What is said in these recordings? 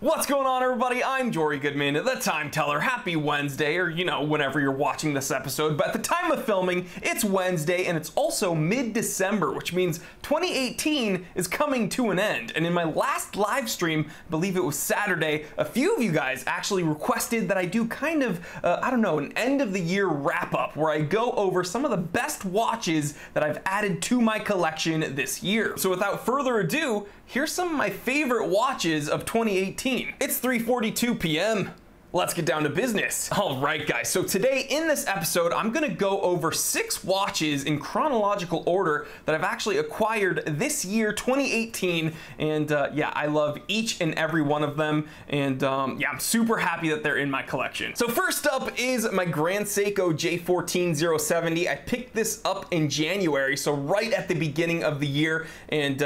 What's going on, everybody? I'm Jory Goodman, the Time Teller. Happy Wednesday, or whenever you're watching this episode. But at the time of filming, it's Wednesday, and it's also mid-December, which means 2018 is coming to an end. And in my last live stream, I believe it was Saturday, a few of you guys actually requested that I do kind of, an end-of-the-year wrap-up, where I go over some of the best watches that I've added to my collection this year. So without further ado, here's some of my favorite watches of 2018. It's 3:42 p.m. Let's get down to business. All right, guys, so today in this episode, I'm gonna go over 6 watches in chronological order that I've actually acquired this year, 2018, and I love each and every one of them, and I'm super happy that they're in my collection. So first up is my Grand Seiko J14070. I picked this up in January, so right at the beginning of the year, and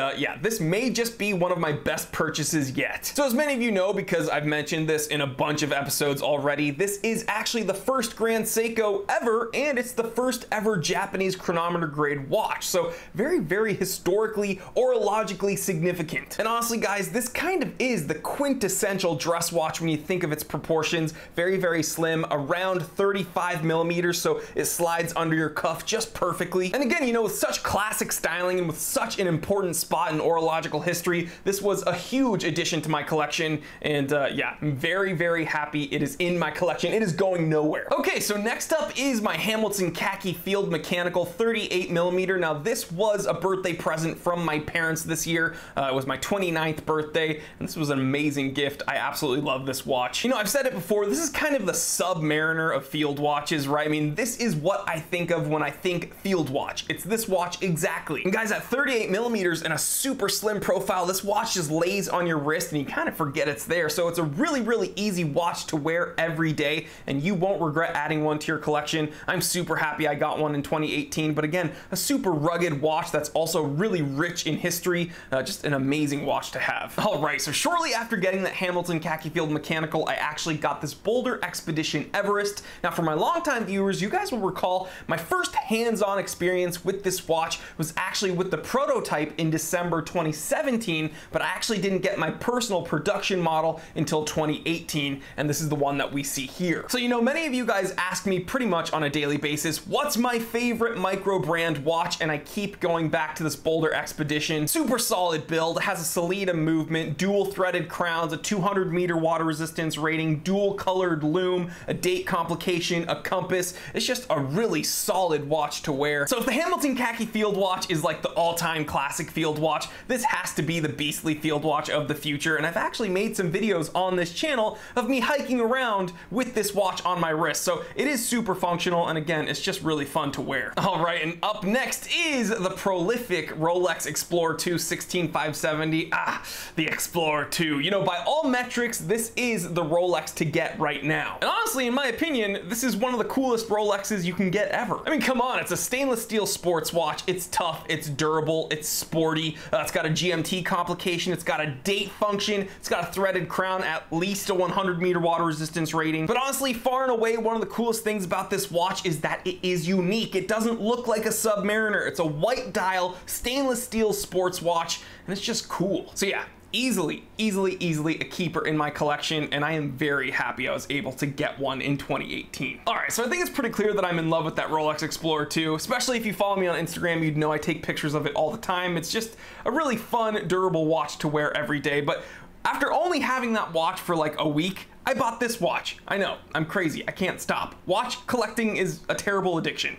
this may just be one of my best purchases yet. So as many of you know, because I've mentioned this in a bunch of episodes already, this is actually the first Grand Seiko ever, and it's the first ever Japanese chronometer grade watch. So very, very historically, orologically significant. And honestly, guys, this kind of is the quintessential dress watch when you think of its proportions. Very, very slim, around 35 millimeters, so it slides under your cuff just perfectly. And again, with such classic styling and with such an important spot in orological history, this was a huge addition to my collection, and I'm very, very happy it is in my collection. It is going nowhere. Okay, so next up is my Hamilton Khaki Field Mechanical 38 millimeter. Now this was a birthday present from my parents this year. It was my 29th birthday, and this was an amazing gift. I absolutely love this watch. I've said it before, this is kind of the Submariner of field watches, right? I mean, this is what I think of when I think field watch. It's this watch exactly. And guys, at 38 millimeters and a super slim profile, this watch just lays on your wrist and you kind of forget it's there. So it's a really, really easy watch to wear every day, and you won't regret adding one to your collection. I'm super happy I got one in 2018, but again, a super rugged watch that's also really rich in history. Just an amazing watch to have. All right, so shortly after getting that Hamilton Khaki Field Mechanical, I actually got this Boulder Expedition Everest. Now, for my longtime viewers, you guys will recall my first hands-on experience with this watch was actually with the prototype in December 2017, but I actually didn't get my personal production model until 2018, and this is the one that we see here. So many of you guys ask me pretty much on a daily basis, what's my favorite micro brand watch? And I keep going back to this Boulder Expedition. Super solid build, has a Salida movement, dual threaded crowns, a 200-meter water resistance rating, dual colored lume, a date complication, a compass. It's just a really solid watch to wear. So if the Hamilton Khaki Field Watch is like the all-time classic field watch, this has to be the beastly field watch of the future. And I've actually made some videos on this channel of me hiking around with this watch on my wrist. So it is super functional, and again, it's just really fun to wear. All right, and up next is the prolific Rolex Explorer 2 16570. The Explorer 2. By all metrics, this is the Rolex to get right now. And honestly, in my opinion, this is one of the coolest Rolexes you can get ever. I mean, come on, it's a stainless steel sports watch. It's tough, it's durable, it's sporty. It's got a GMT complication, it's got a date function, it's got a threaded crown, at least a 100-meter water resistance rating. But honestly, far and away, one of the coolest things about this watch is that it is unique. It doesn't look like a Submariner. It's a white dial, stainless steel sports watch, and it's just cool. So yeah, easily a keeper in my collection, and I am very happy I was able to get one in 2018. All right, so I think it's pretty clear that I'm in love with that Rolex Explorer 2, especially if you follow me on Instagram, you'd know I take pictures of it all the time. It's just a really fun, durable watch to wear every day. But after only having that watch for like a week, I bought this watch. I know, I'm crazy, I can't stop. Watch collecting is a terrible addiction.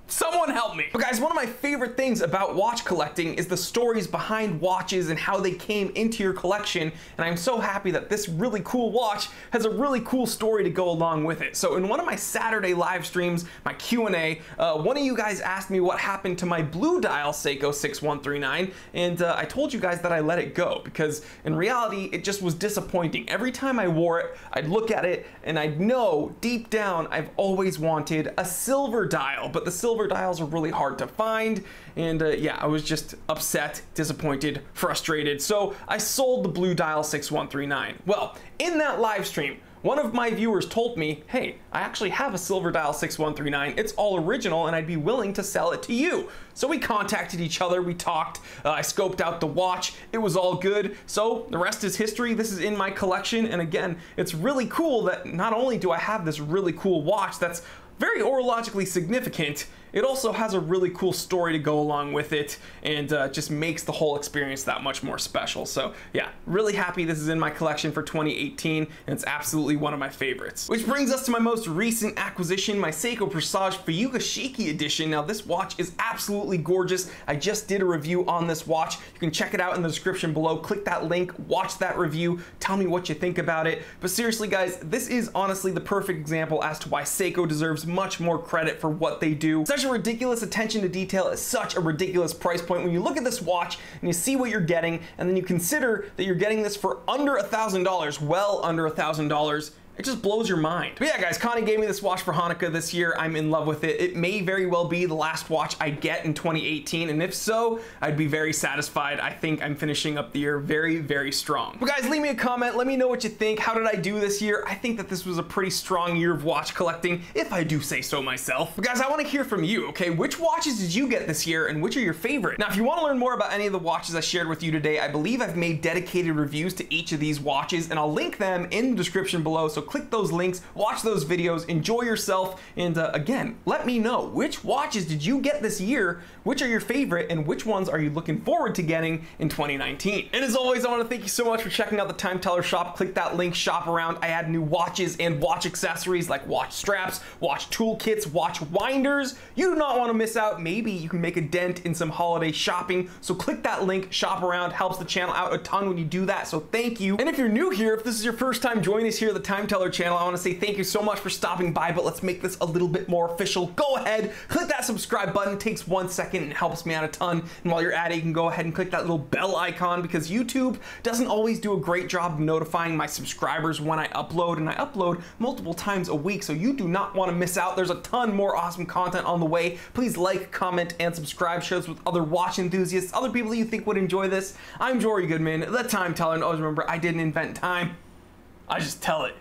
Someone help me. But guys, one of my favorite things about watch collecting is the stories behind watches and how they came into your collection, and I'm so happy that this really cool watch has a really cool story to go along with it. So in one of my Saturday live streams, my Q&A, one of you guys asked me what happened to my blue dial Seiko 6139, and I told you guys that I let it go because in reality, it just was disappointing. Every time I wore it, I'd look at it and I'd know deep down I've always wanted a silver dial, but the silver silver dials are really hard to find, and yeah, I was just upset, disappointed, frustrated, so I sold the blue dial 6139. Well, in that live stream, one of my viewers told me, hey, I actually have a silver dial 6139, it's all original and I'd be willing to sell it to you. So we contacted each other, we talked, I scoped out the watch, it was all good, so the rest is history. This is in my collection, and again, it's really cool that not only do I have this really cool watch that's very horologically significant, it also has a really cool story to go along with it, and just makes the whole experience that much more special. So yeah, really happy this is in my collection for 2018, and it's absolutely one of my favorites. Which brings us to my most recent acquisition, my Seiko Presage Fuyuga Shiki edition. Now this watch is absolutely gorgeous. I just did a review on this watch. You can check it out in the description below. Click that link, watch that review, tell me what you think about it. But seriously guys, this is honestly the perfect example as to why Seiko deserves much more credit for what they do. Such a ridiculous attention to detail at such a ridiculous price point. When you look at this watch and you see what you're getting, and then you consider that you're getting this for under $1,000, well under $1,000, it just blows your mind. But yeah guys, Connie gave me this watch for Hanukkah this year. I'm in love with it. It may very well be the last watch I get in 2018, and if so, I'd be very satisfied. I think I'm finishing up the year very, very strong. But guys, leave me a comment, let me know what you think. How did I do this year? I think that this was a pretty strong year of watch collecting, if I do say so myself. But guys, I want to hear from you, okay? Which watches did you get this year, and which are your favorite? Now, if you want to learn more about any of the watches I shared with you today, I believe I've made dedicated reviews to each of these watches, and I'll link them in the description below, so click those links, watch those videos, enjoy yourself, and again, let me know which watches did you get this year, which are your favorite, and which ones are you looking forward to getting in 2019. And as always, I want to thank you so much for checking out the Time Teller shop. Click that link, shop around. I add new watches and watch accessories like watch straps, watch toolkits, watch winders. You do not want to miss out. Maybe you can make a dent in some holiday shopping, so click that link, shop around. Helps the channel out a ton when you do that, so thank you. And if you're new here, if this is your first time joining us here at the Time Teller channel, I want to say thank you so much for stopping by, but let's make this a little bit more official. Go ahead, click that subscribe button. It takes 1 second and helps me out a ton. And while you're at it, you can go ahead and click that little bell icon, because YouTube doesn't always do a great job of notifying my subscribers when I upload, and I upload multiple times a week, so you do not want to miss out. There's a ton more awesome content on the way. Please like, comment, and subscribe. Share this with other watch enthusiasts, other people that you think would enjoy this. I'm Jory Goodman, the Time Teller, and always remember, I didn't invent time, I just tell it.